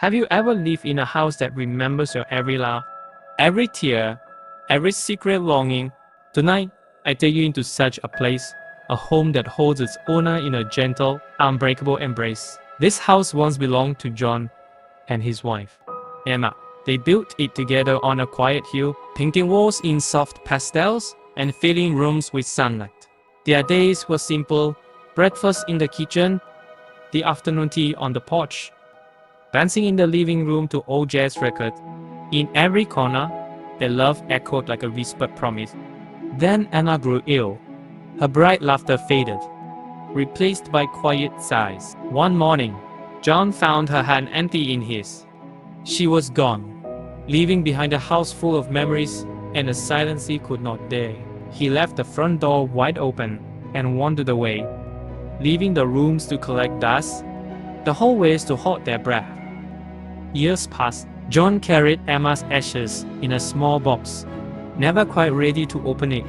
Have you ever lived in a house that remembers your every laugh, every tear, every secret longing? Tonight, I take you into such a place, a home that holds its owner in a gentle, unbreakable embrace. This house once belonged to John and his wife, Emma. They built it together on a quiet hill, painting walls in soft pastels and filling rooms with sunlight. Their days were simple: breakfast in the kitchen, the afternoon tea on the porch, dancing in the living room to old jazz records. In every corner, their love echoed like a whispered promise. Then Anna grew ill. Her bright laughter faded, replaced by quiet sighs. One morning, John found her hand empty in his. She was gone, leaving behind a house full of memories and a silence he could not dare. He left the front door wide open and wandered away, leaving the rooms to collect dust, the hallways to hold their breath. Years passed. John carried Emma's ashes in a small box, never quite ready to open it.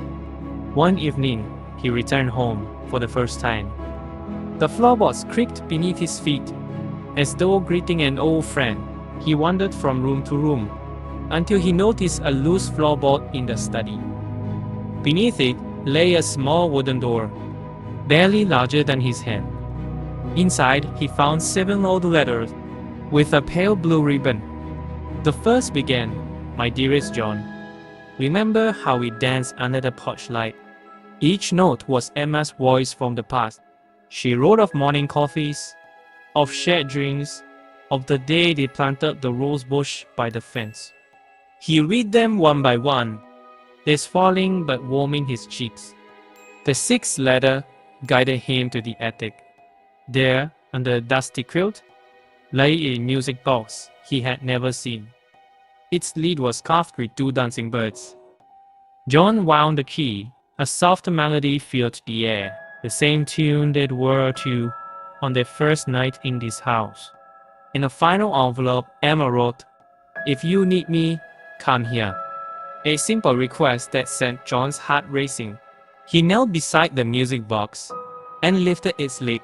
One evening, he returned home for the first time. The floorboards creaked beneath his feet, as though greeting an old friend. He wandered from room to room, until he noticed a loose floorboard in the study. Beneath it lay a small wooden door, barely larger than his hand. Inside, he found 7 old letters with a pale blue ribbon. The first began, "My dearest John, remember how we danced under the porch light?" Each note was Emma's voice from the past. She wrote of morning coffees, of shared drinks, of the day they planted the rose bush by the fence. He read them one by one, tears falling but warming his cheeks. The 6th letter guided him to the attic. There, under a dusty quilt, lay a music box he had never seen. Its lid was carved with 2 dancing birds. John wound the key. A soft melody filled the air, the same tune they'd whirled to on their first night in this house. In a final envelope, Emma wrote, "If you need me, come here." A simple request that sent John's heart racing. He knelt beside the music box and lifted its lid.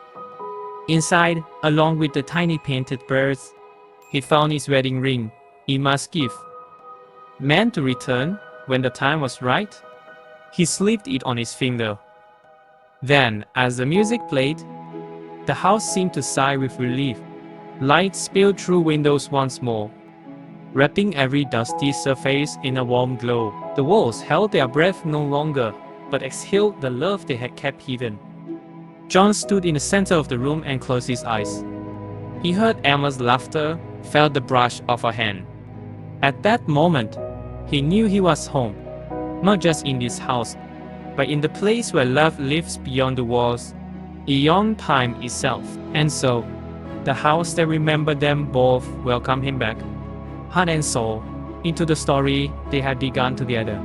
Inside, along with the tiny painted birds, he found his wedding ring, Emma's gift. Meant to return when the time was right, he slipped it on his finger. Then, as the music played, the house seemed to sigh with relief. Light spilled through windows once more, wrapping every dusty surface in a warm glow. The walls held their breath no longer, but exhaled the love they had kept hidden. John stood in the center of the room and closed his eyes. He heard Emma's laughter, felt the brush of her hand. At that moment, he knew he was home, not just in this house, but in the place where love lives beyond the walls, beyond time itself. And so, the house that remembered them both welcomed him back, heart and soul, into the story they had begun together.